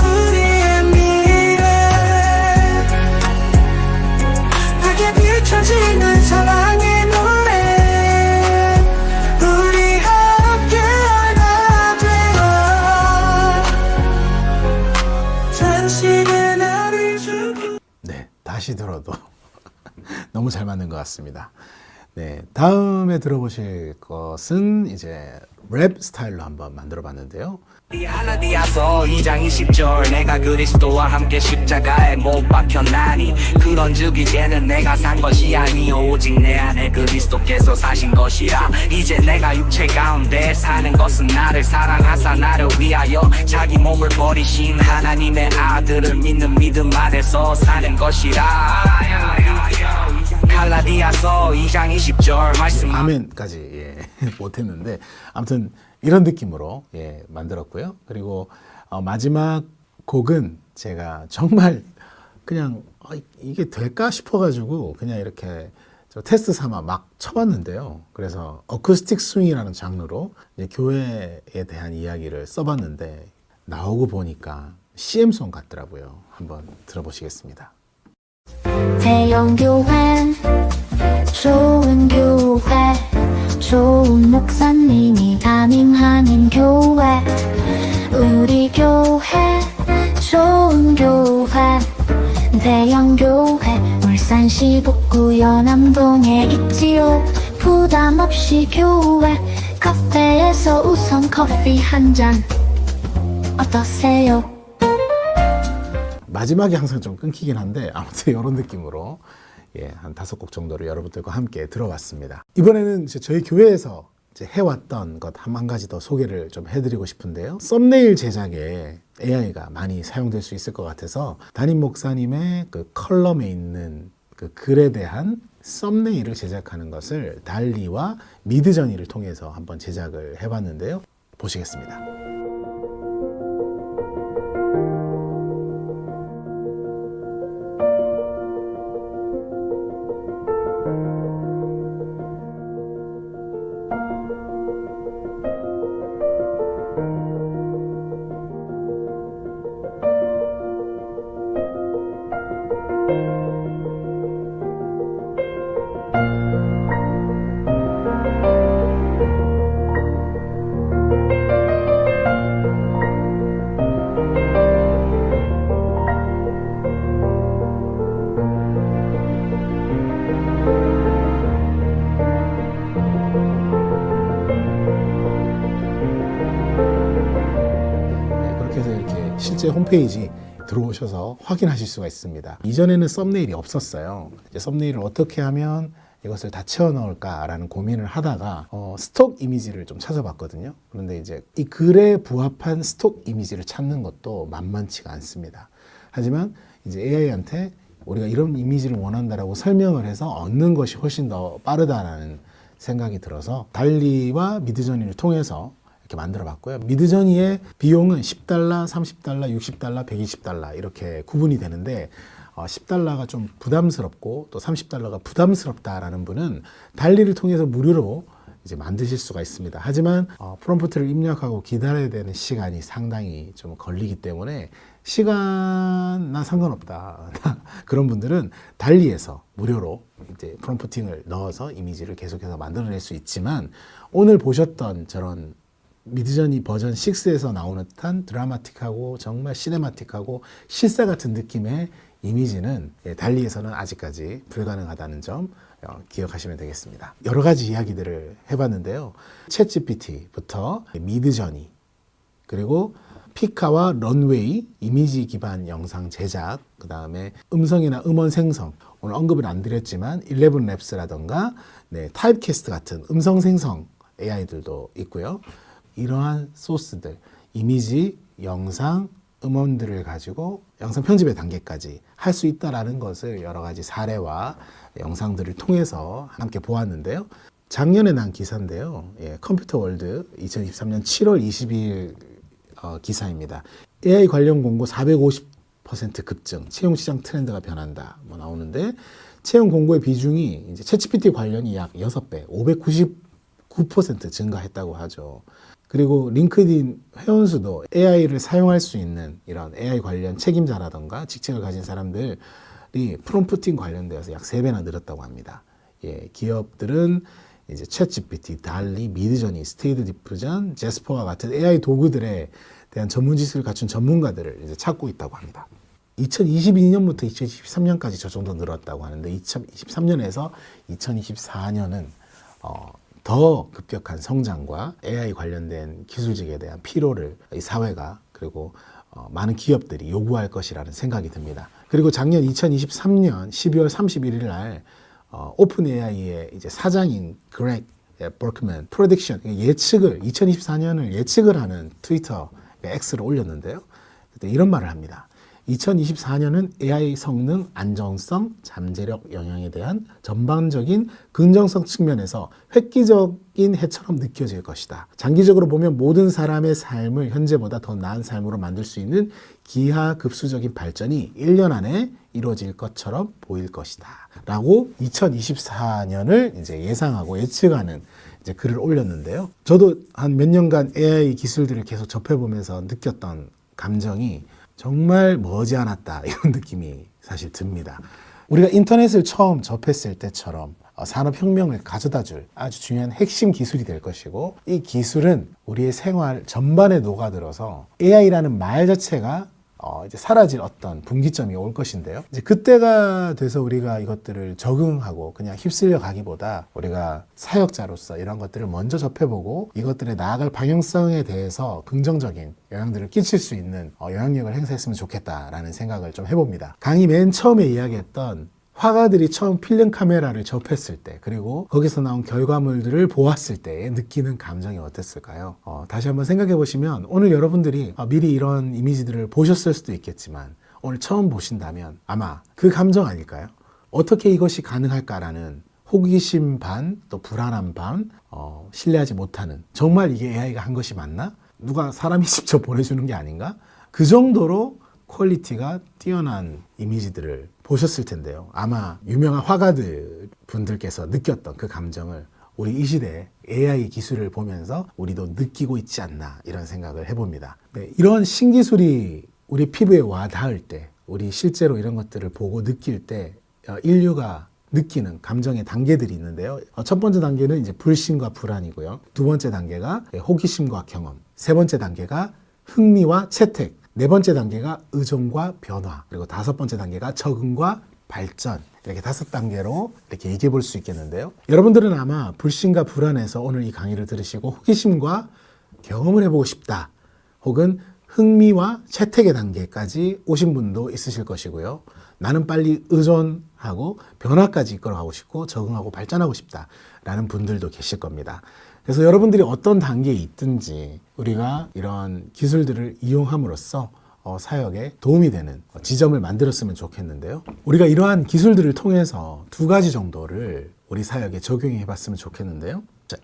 H: 우리의 미래 밝게 비춰지는 사랑의 노래 우리 함께 하나 되어 당신의 나를 주고.
A: 네, 다시 들어도 너무 잘 맞는 것 같습니다. 네, 다음에 들어보실 것은 이제 랩 스타일로 한번 만들어 봤는데요.
I: 갈라디아서 2장 20절 내가 그리스도와 함께 십자가에 못 박혔나니 그런 즉 이제는 내가 산 것이 아니요 오직 내 안에 그리스도께서 사신 것이라. 이제 내가 육체 가운데 사는 것은 나를 사랑하사 나를 위하여 자기 몸을 버리신 하나님의 아들을 믿는 믿음 안에서 사는 것이라. 갈라디아서 2장 20절 말씀.
A: 아멘까지 못했는데 아무튼 이런 느낌으로 만들었고요. 그리고 마지막 곡은 제가 정말 그냥 이게 될까 싶어가지고 그냥 이렇게 저 테스트 삼아 막 쳐봤는데요. 그래서 어쿠스틱 스윙이라는 장르로 이제 교회에 대한 이야기를 써봤는데 나오고 보니까 CM송 같더라고요. 한번 들어보시겠습니다.
J: 대형교회 좋은 교회 좋은 목사님이 담임하는 교회 우리 교회 좋은 교회 대형교회 울산 시북구 연암동에 있지요. 부담 없이 교회 카페에서 우선 커피 한 잔 어떠세요?
A: 마지막에 항상 좀 끊기긴 한데 아무튼 이런 느낌으로 한 5곡 정도를 여러분들과 함께 들어봤습니다. 이번에는 저희 교회에서 이제 해왔던 것 한 가지 더 소개를 좀 해드리고 싶은데요. 썸네일 제작에 AI가 많이 사용될 수 있을 것 같아서 담임 목사님의 그 컬럼에 있는 그 글에 대한 썸네일을 제작하는 것을 달리와 미드저니를 통해서 한번 제작을 해봤는데요. 보시겠습니다. 실제 홈페이지 들어오셔서 확인하실 수가 있습니다. 이전에는 썸네일이 없었어요. 이제 썸네일을 어떻게 하면 이것을 다 채워 넣을까라는 고민을 하다가 스톡 이미지를 좀 찾아봤거든요. 그런데 이제 이 글에 부합한 스톡 이미지를 찾는 것도 만만치가 않습니다. 하지만 이제 AI한테 우리가 이런 이미지를 원한다라고 설명을 해서 얻는 것이 훨씬 더 빠르다라는 생각이 들어서 달리와 미드저니를 통해서 이렇게 만들어 봤고요. 미드저니의 비용은 $10, $30, $60, $120 이렇게 구분이 되는데 $10가 좀 부담스럽고 또 $30가 부담스럽다라는 분은 달리를 통해서 무료로 이제 만드실 수가 있습니다. 하지만 프롬프트를 입력하고 기다려야 되는 시간이 상당히 좀 걸리기 때문에 시간나 상관없다 그런 분들은 달리에서 무료로 이제 프롬프팅을 넣어서 이미지를 계속해서 만들어낼 수 있지만 오늘 보셨던 저런 미드저니 버전 6에서 나오는 듯한 드라마틱하고 정말 시네마틱하고 실사 같은 느낌의 이미지는 달리에서는 아직까지 불가능하다는 점 기억하시면 되겠습니다. 여러 가지 이야기들을 해봤는데요. 챗GPT부터 미드저니 그리고 피카와 런웨이 이미지 기반 영상 제작, 그 다음에 음성이나 음원 생성, 오늘 언급은 안 드렸지만 11랩스라던가 타입캐스트 같은 음성 생성 AI들도 있고요. 이러한 소스들, 이미지, 영상, 음원들을 가지고 영상 편집의 단계까지 할 수 있다라는 것을 여러 가지 사례와 영상들을 통해서 함께 보았는데요. 작년에 난 기사인데요. 컴퓨터 월드 2023년 7월 22일 기사입니다. AI 관련 공고 450% 급증, 채용 시장 트렌드가 변한다. 뭐 나오는데 채용 공고의 비중이 이제 챗GPT 관련이 약 6배, 599% 증가했다고 하죠. 그리고 링크드인 회원수도 AI를 사용할 수 있는 이런 AI 관련 책임자라던가 직책을 가진 사람들이 프롬프팅 관련되어서 약 3배나 늘었다고 합니다. 기업들은 이제 챗GPT, 달리, 미드저니, 스테이드 디퓨전, 제스퍼와 같은 AI 도구들에 대한 전문 지식을 갖춘 전문가들을 이제 찾고 있다고 합니다. 2022년부터 2023년까지 저 정도 늘었다고 하는데 2023년에서 2024년은 더 급격한 성장과 AI 관련된 기술직에 대한 필요를 이 사회가 그리고 많은 기업들이 요구할 것이라는 생각이 듭니다. 그리고 작년 2023년 12월 31일 날 오픈 AI의 이제 사장인 그렉 버크맨 프레딕션 예측을 2024년을 예측을 하는 트위터 X를 올렸는데요. 그때 이런 말을 합니다. 2024년은 AI 성능, 안정성, 잠재력 영향에 대한 전반적인 긍정성 측면에서 획기적인 해처럼 느껴질 것이다. 장기적으로 보면 모든 사람의 삶을 현재보다 더 나은 삶으로 만들 수 있는 기하급수적인 발전이 1년 안에 이루어질 것처럼 보일 것이다. 라고 2024년을 이제 예상하고 예측하는 이제 글을 올렸는데요. 저도 한 몇 년간 AI 기술들을 계속 접해보면서 느꼈던 감정이 정말 머지않았다 이런 느낌이 사실 듭니다. 우리가 인터넷을 처음 접했을 때처럼 산업혁명을 가져다줄 아주 중요한 핵심 기술이 될 것이고, 이 기술은 우리의 생활 전반에 녹아들어서 AI라는 말 자체가 이제 사라질 어떤 분기점이 올 것인데요. 이제 그때가 돼서 우리가 이것들을 적응하고 그냥 휩쓸려 가기보다 우리가 사역자로서 이런 것들을 먼저 접해보고 이것들의 나아갈 방향성에 대해서 긍정적인 영향들을 끼칠 수 있는 영향력을 행사했으면 좋겠다라는 생각을 좀 해봅니다. 강의 맨 처음에 이야기했던 화가들이 처음 필름 카메라를 접했을 때, 그리고 거기서 나온 결과물들을 보았을 때 느끼는 감정이 어땠을까요? 다시 한번 생각해 보시면 오늘 여러분들이 미리 이런 이미지들을 보셨을 수도 있겠지만 오늘 처음 보신다면 아마 그 감정 아닐까요? 어떻게 이것이 가능할까라는 호기심 반, 또 불안함 반, 신뢰하지 못하는, 정말 이게 AI가 한 것이 맞나? 누가 사람이 직접 보내주는 게 아닌가? 그 정도로 퀄리티가 뛰어난 이미지들을 보셨을 텐데요. 아마 유명한 화가들 분들께서 느꼈던 그 감정을 우리 이 시대에 AI 기술을 보면서 우리도 느끼고 있지 않나 이런 생각을 해봅니다. 네, 이런 신기술이 우리 피부에 와 닿을 때, 우리 실제로 이런 것들을 보고 느낄 때 인류가 느끼는 감정의 단계들이 있는데요. 첫 번째 단계는 이제 불신과 불안이고요. 두 번째 단계가 호기심과 경험. 세 번째 단계가 흥미와 채택. 네 번째 단계가 의존과 변화, 그리고 다섯 번째 단계가 적응과 발전, 이렇게 5단계로 이렇게 얘기해 볼 수 있겠는데요. 여러분들은 아마 불신과 불안에서 오늘 이 강의를 들으시고 호기심과 경험을 해보고 싶다, 혹은 흥미와 채택의 단계까지 오신 분도 있으실 것이고요. 나는 빨리 의존하고 변화까지 이끌어가고 싶고 적응하고 발전하고 싶다라는 분들도 계실 겁니다. 그래서 여러분들이 어떤 단계에 있든지 우리가 이런 기술들을 이용함으로써 사역에 도움이 되는 지점을 만들었으면 좋겠는데요. 우리가 이러한 기술들을 통해서 2가지 정도를 우리 사역에 적용해 봤으면 좋겠는데요.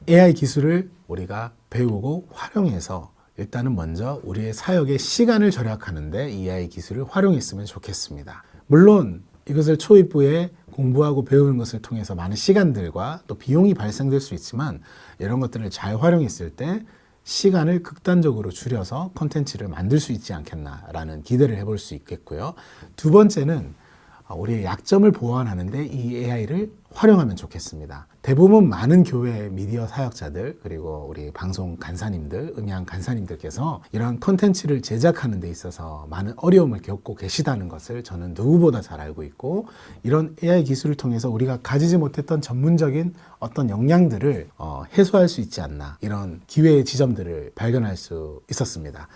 A: AI 기술을 우리가 배우고 활용해서 일단은 먼저 우리의 사역의 시간을 절약하는데 이 AI 기술을 활용했으면 좋겠습니다. 물론 이것을 초입부에 공부하고 배우는 것을 통해서 많은 시간들과 또 비용이 발생될 수 있지만, 이런 것들을 잘 활용했을 때 시간을 극단적으로 줄여서 콘텐츠를 만들 수 있지 않겠나라는 기대를 해볼 수 있겠고요. 두 번째는 우리의 약점을 보완하는데 이 AI를 활용하면 좋겠습니다. 대부분 많은 교회 미디어 사역자들, 그리고 우리 방송 간사님들, 음향 간사님들께서 이런 콘텐츠를 제작하는 데 있어서 많은 어려움을 겪고 계시다는 것을 저는 누구보다 잘 알고 있고, 이런 AI 기술을 통해서 우리가 가지지 못했던 전문적인 어떤 역량들을 해소할 수 있지 않나, 이런 기회의 지점들을 발견할 수 있었습니다.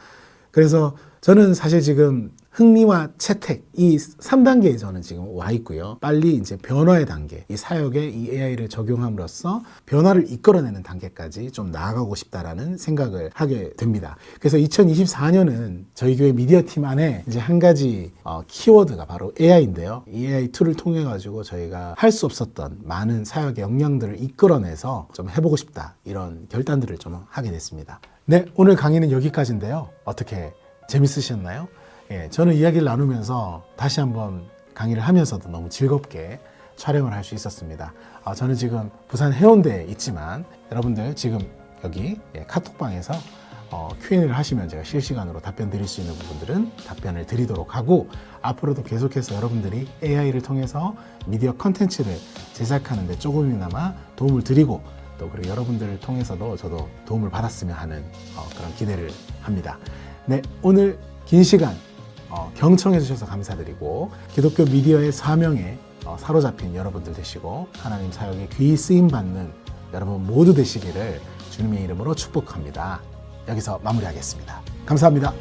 A: 그래서 저는 사실 지금 흥미와 채택, 이 3단계에 저는 지금 와 있고요. 빨리 이제 변화의 단계, 이 사역에 이 AI를 적용함으로써 변화를 이끌어내는 단계까지 좀 나아가고 싶다라는 생각을 하게 됩니다. 그래서 2024년은 저희 교회 미디어 팀 안에 이제 한 가지 키워드가 바로 AI인데요. 이 AI 툴을 통해 가지고 저희가 할 수 없었던 많은 사역의 역량들을 이끌어내서 좀 해보고 싶다, 이런 결단들을 좀 하게 됐습니다. 네, 오늘 강의는 여기까지인데요. 어떻게 재밌으셨나요? 예, 저는 이야기를 나누면서 다시 한번 강의를 하면서도 너무 즐겁게 촬영을 할 수 있었습니다. 저는 지금 부산 해운대에 있지만 여러분들 지금 여기 카톡방에서 Q&A를 하시면 제가 실시간으로 답변 드릴 수 있는 부분들은 답변을 드리도록 하고, 앞으로도 계속해서 여러분들이 AI를 통해서 미디어 컨텐츠를 제작하는 데 조금이나마 도움을 드리고, 또 그리고 여러분들을 통해서도 저도 도움을 받았으면 하는 그런 기대를 합니다. 네, 오늘 긴 시간 경청해 주셔서 감사드리고, 기독교 미디어의 사명에 사로잡힌 여러분들 되시고 하나님 사역에 귀히 쓰임 받는 여러분 모두 되시기를 주님의 이름으로 축복합니다. 여기서 마무리하겠습니다. 감사합니다.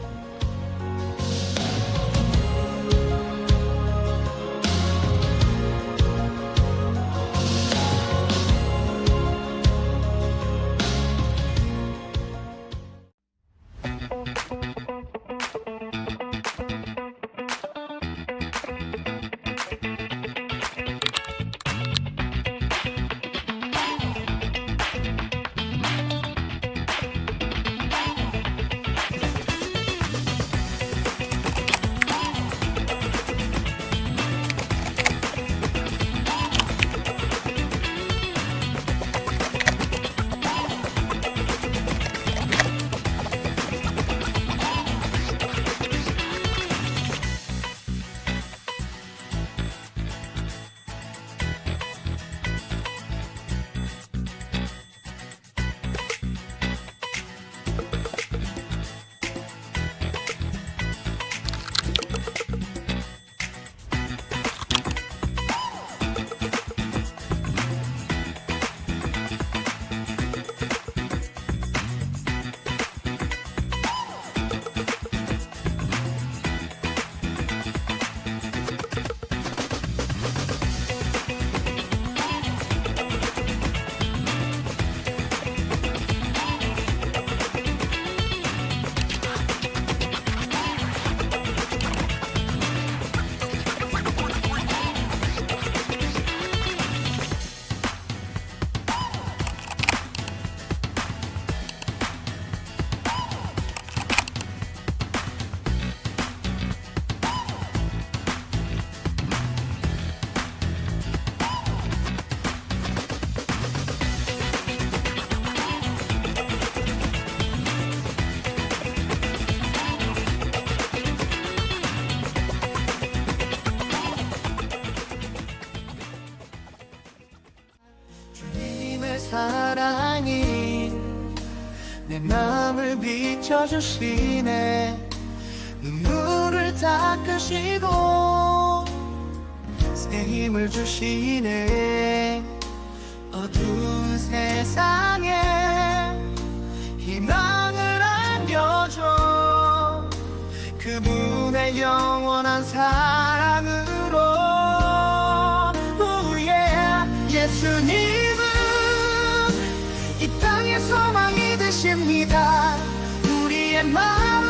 H: 내 맘을 비춰주시네 눈물을 닦으시고 새 힘을 주시네 어두운 세상에 희망을 안겨줘 그분의 영원한 사랑으로 oh yeah. 예수님은 이 땅의 소망이 되십니다 우리의 마음